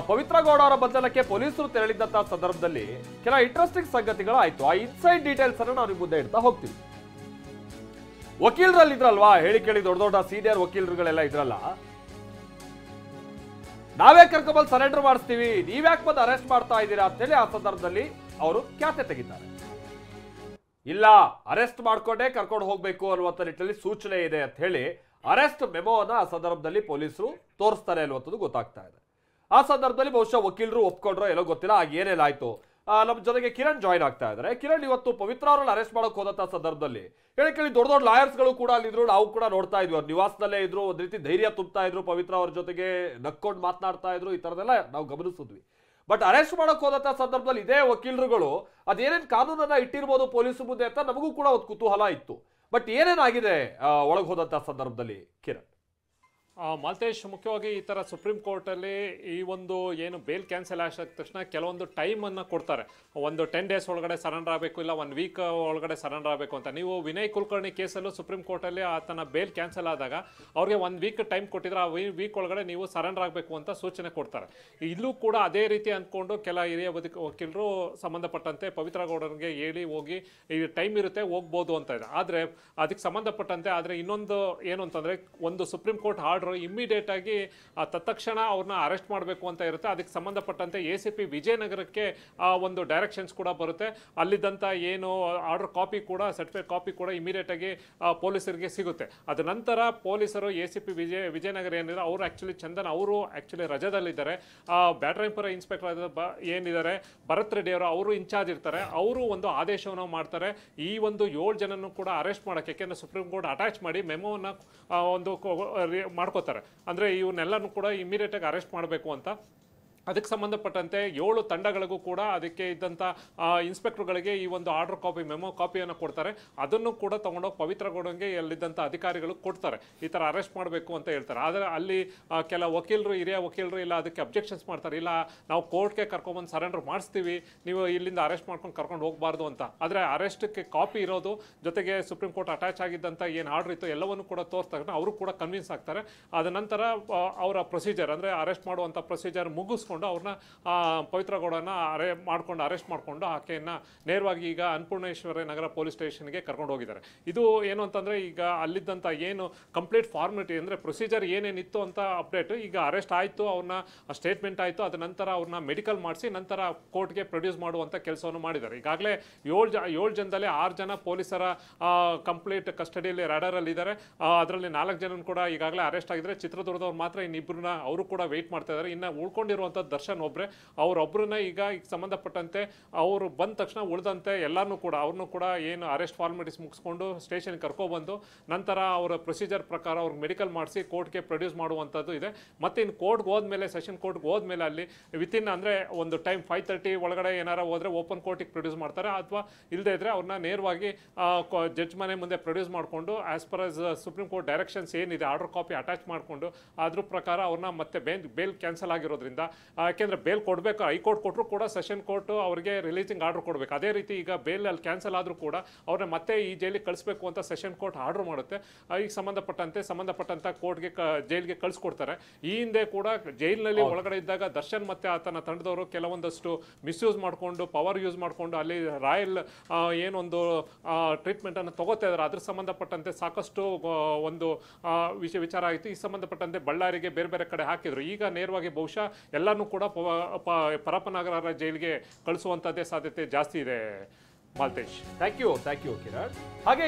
ಪವಿತ್ರ ಗೌಡ ಅವರ ಬಂಧನಕ್ಕೆ ಪೊಲೀಸರು ತೆರಳಿದ್ದಂತಹ ಸಂದರ್ಭದಲ್ಲಿ ಕೆಲ ಇಂಟ್ರೆಸ್ಟಿಂಗ್ ಸಂಗತಿಗಳಾಯ್ತು. ಆ ಇನ್ಸೈಡ್ ಡೀಟೇಲ್ಸ್ ಅನ್ನು ನಾವು ಮುಂದೆ ಇಡ್ತಾ ಹೋಗ್ತೀವಿ. ವಕೀಲರಲ್ಲಿ ಇದ್ರಲ್ವಾ, ಹೇಳಿ ಕೇಳಿ ದೊಡ್ಡ ದೊಡ್ಡ ಸೀನಿಯರ್ ವಕೀಲರುಗಳೆಲ್ಲ ಇದ್ರಲ್ಲ, ನಾವೇ ಕರ್ಕೊಂಡ್ಬಂದು ಸರೆಂಡರ್ ಮಾಡಿಸ್ತೀವಿ, ನೀವ್ಯಾಕೆ ಬಂದು ಅರೆಸ್ಟ್ ಮಾಡ್ತಾ ಇದ್ದೀರಾ ಅಂತೇಳಿ ಆ ಸಂದರ್ಭದಲ್ಲಿ ಅವರು ಖ್ಯಾತೆ ತೆಗಿತಾರೆ. ಇಲ್ಲ, ಅರೆಸ್ಟ್ ಮಾಡ್ಕೊಂಡೇ ಕರ್ಕೊಂಡು ಹೋಗ್ಬೇಕು ಅನ್ನುವಂಥ ನಿಟ್ಟಿನಲ್ಲಿ ಸೂಚನೆ ಇದೆ ಅಂತ ಹೇಳಿ ಅರೆಸ್ಟ್ ಮೆಮೋವನ್ನ ಆ ಸಂದರ್ಭದಲ್ಲಿ ಪೊಲೀಸರು ತೋರಿಸ್ತಾರೆ ಅನ್ನುವಂಥದ್ದು ಗೊತ್ತಾಗ್ತಾ ಇದೆ. ಆ ಸಂದರ್ಭದಲ್ಲಿ ಬಹುಶಃ ವಕೀಲರು ಒಪ್ಕೊಂಡ್ರೋ ಏನೋ ಗೊತ್ತಿಲ್ಲ, ಆಗ ಏನೇನಾಯ್ತು. ನಮ್ಮ ಜೊತೆಗೆ ಕಿರಣ್ ಜಾಯ್ನ್ ಆಗ್ತಾ ಇದ್ದಾರೆ. ಕಿರಣ್, ಇವತ್ತು ಪವಿತ್ರ ಅವರನ್ನ ಅರೆಸ್ಟ್ ಮಾಡೋಕೆ ಹೋದಂತ ಸಂದರ್ಭದಲ್ಲಿ ಹೇಳಿ ಕೇಳಿ ದೊಡ್ಡ ದೊಡ್ಡ ಲಾಯರ್ಸ್ಗಳು ಕೂಡ ಅಲ್ಲಿದ್ರು, ನಾವು ಕೂಡ ನೋಡ್ತಾ ಇದ್ವಿ. ಅವ್ರ ನಿವಾಸದಲ್ಲೇ ಇದ್ರು, ಒಂದ್ ರೀತಿ ಧೈರ್ಯ ತುಂಬ್ತಾ ಇದ್ರು, ಪವಿತ್ರ ಅವ್ರ ಜೊತೆಗೆ ನಕ್ಕೊಂಡು ಮಾತನಾಡ್ತಾ ಇದ್ರು, ಈ ತರದೆಲ್ಲ ನಾವು ಗಮನಿಸಿದ್ವಿ. ಬಟ್ ಅರೆಸ್ಟ್ ಮಾಡೋಕೆ ಹೋದಂತ ಸಂದರ್ಭದಲ್ಲಿ ಇದೇ ವಕೀಲರುಗಳು ಅದೇನೇನು ಕಾನೂನನ್ನ ಇಟ್ಟಿರ್ಬೋದು ಪೊಲೀಸ್ ಮುಂದೆ ಅಂತ ನಮಗೂ ಕೂಡ ಒಂದು ಕುತೂಹಲ ಇತ್ತು. ಬಟ್ ಏನೇನಾಗಿದೆ ಒಳಗೆ ಹೋದಂತ ಸಂದರ್ಭದಲ್ಲಿ ಕಿರಣ್? ಮಾಲ್ತೇಶ್, ಮುಖ್ಯವಾಗಿ ಈ ಥರ ಸುಪ್ರೀಂ ಕೋರ್ಟಲ್ಲಿ ಈ ಒಂದು ಏನು ಬೇಲ್ ಕ್ಯಾನ್ಸಲ್ ಆದ ತಕ್ಷಣ ಕೆಲವೊಂದು ಟೈಮನ್ನು ಕೊಡ್ತಾರೆ. ಒಂದು 10 days ಒಳಗಡೆ ಸರೆಂಡರ್ ಆಗಬೇಕು, ಇಲ್ಲ 1 week ಒಳಗಡೆ ಸರೆಂಡರ್ ಆಗಬೇಕು ಅಂತ. ನೀವು ವಿನಯ್ ಕುಲಕರ್ಣಿ ಕೇಸಲ್ಲೂ ಸುಪ್ರೀಂ ಕೋರ್ಟಲ್ಲಿ ಆತನ ಬೇಲ್ ಕ್ಯಾನ್ಸಲ್ ಆದಾಗ ಅವ್ರಿಗೆ 1 week ಟೈಮ್ ಕೊಟ್ಟಿದ್ರೆ ಆ ವೀಕ್ ಒಳಗಡೆ ನೀವು ಸರೆಂಡರ್ ಆಗಬೇಕು ಅಂತ ಸೂಚನೆ ಕೊಡ್ತಾರೆ. ಇಲ್ಲೂ ಕೂಡ ಅದೇ ರೀತಿ ಅಂದ್ಕೊಂಡು ಕೆಲ ಹಿರಿಯ ವಕೀಲರು ಸಂಬಂಧಪಟ್ಟಂತೆ ಪವಿತ್ರ ಗೌಡರಿಗೆ ಹೇಳಿ ಹೋಗಿ ಈ ಟೈಮ್ ಇರುತ್ತೆ ಹೋಗ್ಬೋದು ಅಂತ ಇದೆ. ಆದರೆ ಅದಕ್ಕೆ ಸಂಬಂಧಪಟ್ಟಂತೆ ಆದರೆ ಇನ್ನೊಂದು ಏನು ಅಂತಂದರೆ, ಒಂದು ಸುಪ್ರೀಂ ಕೋರ್ಟ್ ಆರ್ಡರ್ ಇಮ್ಮಿಡಿಯೇಟ್ ಆಗಿ ತತ್ಕ್ಷಣ ಅವ್ರನ್ನ ಅರೆಸ್ಟ್ ಮಾಡಬೇಕು ಅಂತ ಇರುತ್ತೆ. ಅದಕ್ಕೆ ಸಂಬಂಧಪಟ್ಟಂತೆ ACP ವಿಜಯನಗರಕ್ಕೆ ಒಂದು ಡೈರೆಕ್ಷನ್ಸ್ ಕೂಡ ಬರುತ್ತೆ. ಅಲ್ಲಿದ್ದಂಥ ಏನು ಆರ್ಡರ್ ಕಾಪಿ ಕೂಡ, ಸರ್ಟಿಫೈಡ್ ಕಾಪಿ ಕೂಡ ಇಮಿಡಿಯೇಟ್ ಆಗಿ ಪೊಲೀಸರಿಗೆ ಸಿಗುತ್ತೆ. ಅದ ನಂತರ ಪೊಲೀಸರು ACP ವಿಜಯನಗರ ಏನಿದೆ ಅವರು ಆ್ಯಕ್ಚುಲಿ ಚಂದನ್ ಅವರು ಆ್ಯಕ್ಚುಲಿ ರಜದಲ್ಲಿದ್ದಾರೆ. ಬ್ಯಾಟರಾಯನಪುರ ಇನ್ಸ್ಪೆಕ್ಟರ್ ಏನಿದ್ದಾರೆ ಭರತ್ ರೆಡ್ಡಿ ಅವರು ಇನ್ಚಾರ್ಜ್ ಇರ್ತಾರೆ. ಅವರು ಒಂದು ಆದೇಶವನ್ನು ಮಾಡ್ತಾರೆ, ಈ ಒಂದು 7 ಜನನ್ನು ಕೂಡ ಅರೆಸ್ಟ್ ಮಾಡೋಕ್ಕೆ. ಯಾಕೆಂದರೆ ಸುಪ್ರೀಂ ಕೋರ್ಟ್ ಅಟ್ಯಾಚ್ ಮಾಡಿ ಮೆಮೋವನ್ನು ಒಂದು ಮಾಡ್ಕೋತಾರೆ. ಅಂದರೆ ಇವನ್ನೆಲ್ಲನೂ ಕೂಡ ಇಮಿಡಿಯೇಟ್ ಆಗಿ ಅರೆಸ್ಟ್ ಮಾಡಬೇಕು ಅಂತ. ಅದಕ್ಕೆ ಸಂಬಂಧಪಟ್ಟಂತೆ 7 ತಂಡಗಳಿಗೂ ಕೂಡ ಅದಕ್ಕೆ ಇದ್ದಂಥ ಇನ್ಸ್ಪೆಕ್ಟರ್ಗಳಿಗೆ ಈ ಒಂದು ಆರ್ಡರ್ ಕಾಪಿ, ಮೆಮೊ ಕಾಪಿಯನ್ನು ಕೊಡ್ತಾರೆ. ಅದನ್ನು ಕೂಡ ತೊಗೊಂಡೋಗಿ ಪವಿತ್ರ ಗೌಡಂಗೆ ಅಲ್ಲಿದ್ದಂಥ ಅಧಿಕಾರಿಗಳು ಕೊಡ್ತಾರೆ, ಈ ಥರ ಅರೆಸ್ಟ್ ಮಾಡಬೇಕು ಅಂತ ಹೇಳ್ತಾರೆ. ಆದರೆ ಅಲ್ಲಿ ಕೆಲ ವಕೀಲರು, ಹಿರಿಯ ವಕೀಲರು ಇಲ್ಲ ಅದಕ್ಕೆ ಅಬ್ಜೆಕ್ಷನ್ಸ್ ಮಾಡ್ತಾರೆ, ಇಲ್ಲ ನಾವು ಕೋರ್ಟ್ಗೆ ಕರ್ಕೊಂಡ್ಬಂದು ಸರೆಂಡರ್ ಮಾಡಿಸ್ತೀವಿ, ನೀವು ಇಲ್ಲಿಂದ ಅರೆಸ್ಟ್ ಮಾಡ್ಕೊಂಡು ಕರ್ಕೊಂಡು ಹೋಗಬಾರ್ದು ಅಂತ. ಆದರೆ ಅರೆಸ್ಟ್ಗೆ ಕಾಪಿ ಇರೋದು, ಜೊತೆಗೆ ಸುಪ್ರೀಂ ಕೋರ್ಟ್ ಅಟ್ಯಾಚ್ ಆಗಿದ್ದಂಥ ಏನು ಆರ್ಡರ್ ಇತ್ತು ಎಲ್ಲವನ್ನು ಕೂಡ ತೋರಿಸ್ತಾರೆ. ಅವರು ಕೂಡ ಕನ್ವಿನ್ಸ್ ಆಗ್ತಾರೆ. ಅದ ನಂತರ ಅವರ ಪ್ರೊಸೀಜರ್ ಅಂದರೆ ಅರೆಸ್ಟ್ ಮಾಡುವಂಥ ಪ್ರೊಸೀಜರ್ ಮುಗಿಸ್ಕೊಂಡು ಅವ್ರನ್ನ ಪವಿತ್ರ ಗೌಡನ ಮಾಡ್ಕೊಂಡು ಅರೆಸ್ಟ್ ಮಾಡಿಕೊಂಡು ಆಕೆಯನ್ನು ನೇರವಾಗಿ ಈಗ ಅನ್ನಪೂರ್ಣೇಶ್ವರಿ ನಗರ ಪೊಲೀಸ್ ಸ್ಟೇಷನ್ಗೆ ಕರ್ಕೊಂಡು ಹೋಗಿದ್ದಾರೆ. ಇದು ಏನು ಅಂತಂದರೆ, ಈಗ ಅಲ್ಲಿದ್ದಂಥ ಏನು ಕಂಪ್ಲೀಟ್ ಫಾರ್ಮಾಲಿಟಿ ಅಂದರೆ ಪ್ರೊಸೀಜರ್ ಏನೇನಿತ್ತು ಅಂತ ಅಪ್ಡೇಟ್, ಈಗ ಅರೆಸ್ಟ್ ಆಯಿತು, ಅವ್ರನ್ನ ಸ್ಟೇಟ್ಮೆಂಟ್ ಆಯಿತು, ಅದ ನಂತರ ಅವ್ರನ್ನ ಮೆಡಿಕಲ್ ಮಾಡಿಸಿ ನಂತರ ಕೋರ್ಟ್ಗೆ ಪ್ರೊಡ್ಯೂಸ್ ಮಾಡುವಂಥ ಕೆಲಸವನ್ನು ಮಾಡಿದ್ದಾರೆ. ಈಗಾಗಲೇ 7 ಜನದಲ್ಲಿ 6 ಜನ ಪೊಲೀಸರ ಕಂಪ್ಲೀಟ್ ಕಸ್ಟಡಿಯಲ್ಲಿ ರಾಡರಲ್ಲಿ ಇದ್ದಾರೆ. ಅದರಲ್ಲಿ 4 ಜನ ಕೂಡ ಈಗಾಗಲೇ ಅರೆಸ್ಟ್ ಆಗಿದ್ದಾರೆ. ಚಿತ್ರದುರ್ಗದವ್ರು ಮಾತ್ರ ಇನ್ನಿಬ್ಬರನ್ನ ಅವರು ಕೂಡ ವೆಯ್ಟ್ ಮಾಡ್ತಾ ಇದ್ದಾರೆ. ಇನ್ನು ಉಳ್ಕೊಂಡಿರುವಂಥ ದರ್ಶನ್ ಒಬ್ಬರೇ, ಅವರೊಬ್ಬರನ್ನ ಈಗ ಸಂಬಂಧಪಟ್ಟಂತೆ ಅವರು ಬಂದ ತಕ್ಷಣ ಉಳಿದಂತೆ ಎಲ್ಲರೂ ಕೂಡ ಅವ್ರನ್ನೂ ಕೂಡ ಏನು ಅರೆಸ್ಟ್ ಫಾರ್ಮಾಲಿಟೀಸ್ ಮುಗಿಸ್ಕೊಂಡು ಸ್ಟೇಷನ್ಗೆ ಕರ್ಕೊಬಂದು ನಂತರ ಅವರ ಪ್ರೊಸೀಜರ್ ಪ್ರಕಾರ ಅವ್ರಿಗೆ ಮೆಡಿಕಲ್ ಮಾಡಿಸಿ ಕೋರ್ಟ್ಗೆ ಪ್ರೊಡ್ಯೂಸ್ ಮಾಡುವಂಥದ್ದು ಇದೆ. ಮತ್ತು ಇನ್ನು ಕೋರ್ಟ್ಗೆ ಹೋದ್ಮೇಲೆ, ಸೆಷನ್ ಕೋರ್ಟ್ಗೆ ಹೋದ್ಮೇಲೆ ಅಲ್ಲಿ ವಿತಿನ್ ಅಂದರೆ ಒಂದು ಟೈಮ್ 5:30 ಒಳಗಡೆ ಏನಾರು ಹೋದರೆ ಓಪನ್ ಕೋರ್ಟಿಗೆ ಪ್ರೊಡ್ಯೂಸ್ ಮಾಡ್ತಾರೆ. ಅಥವಾ ಇಲ್ಲದೇ ಇದ್ದರೆ ಅವ್ರನ್ನ ನೇರವಾಗಿ ಜಡ್ಜ್ ಮನೆ ಮುಂದೆ ಪ್ರೊಡ್ಯೂಸ್ ಮಾಡಿಕೊಂಡು as per as supreme court directions ಏನಿದೆ ಆರ್ಡರ್ ಕಾಪಿ ಅಟ್ಯಾಚ್ ಮಾಡಿಕೊಂಡು ಅದ್ರ ಪ್ರಕಾರ ಅವ್ರನ್ನ ಮತ್ತೆ ಬೇಲ್ ಕ್ಯಾನ್ಸಲ್ ಆಗಿರೋದ್ರಿಂದ, ಯಾಕೆಂದರೆ ಬೇಲ್ ಕೊಡಬೇಕು, ಹೈಕೋರ್ಟ್ ಕೊಟ್ಟರು ಕೂಡ ಸೆಷನ್ ಕೋರ್ಟ್ ಅವರಿಗೆ ರಿಲೀಸಿಂಗ್ ಆರ್ಡರ್ ಕೊಡಬೇಕು. ಅದೇ ರೀತಿ ಈಗ ಬೇಲ್ ಅಲ್ಲಿ ಕ್ಯಾನ್ಸಲ್ ಆದರೂ ಕೂಡ ಅವ್ರನ್ನ ಮತ್ತೆ ಈ ಜೈಲಿಗೆ ಕಳಿಸ್ಬೇಕು ಅಂತ ಸೆಷನ್ ಕೋರ್ಟ್ ಆರ್ಡರ್ ಮಾಡುತ್ತೆ. ಈಗ ಸಂಬಂಧಪಟ್ಟಂಥ ಕೋರ್ಟ್ಗೆ ಜೈಲಿಗೆ ಕಳಿಸ್ಕೊಡ್ತಾರೆ. ಈ ಹಿಂದೆ ಕೂಡ ಜೈಲಿನಲ್ಲಿ ಒಳಗಡೆ ಇದ್ದಾಗ ದರ್ಶನ್ ಮತ್ತೆ ಆತನ ತಂಡದವರು ಕೆಲವೊಂದಷ್ಟು ಮಿಸ್ಯೂಸ್ ಮಾಡಿಕೊಂಡು, ಪವರ್ ಯೂಸ್ ಮಾಡಿಕೊಂಡು ಅಲ್ಲಿ ರಾಯಲ್ ಏನೊಂದು ಟ್ರೀಟ್ಮೆಂಟನ್ನು ತಗೋತಾ ಇದ್ದಾರೆ. ಅದ್ರ ಸಂಬಂಧಪಟ್ಟಂತೆ ಸಾಕಷ್ಟು ಒಂದು ವಿಚಾರ ಆಯಿತು. ಈ ಸಂಬಂಧಪಟ್ಟಂತೆ ಬಳ್ಳಾರಿಗೆ ಬೇರೆ ಬೇರೆ ಕಡೆ ಹಾಕಿದ್ರು. ಈಗ ನೇರವಾಗಿ ಬಹುಶಃ ಎಲ್ಲನೂ ಕೂಡ ಪರಪ್ಪನಗರ ಜೈಲಿಗೆ ಕಳಿಸುವಂಥದ್ದೇ ಸಾಧ್ಯತೆ ಜಾಸ್ತಿ ಇದೆ. Maltesh, thank you Kiran. ಹಾಗೆ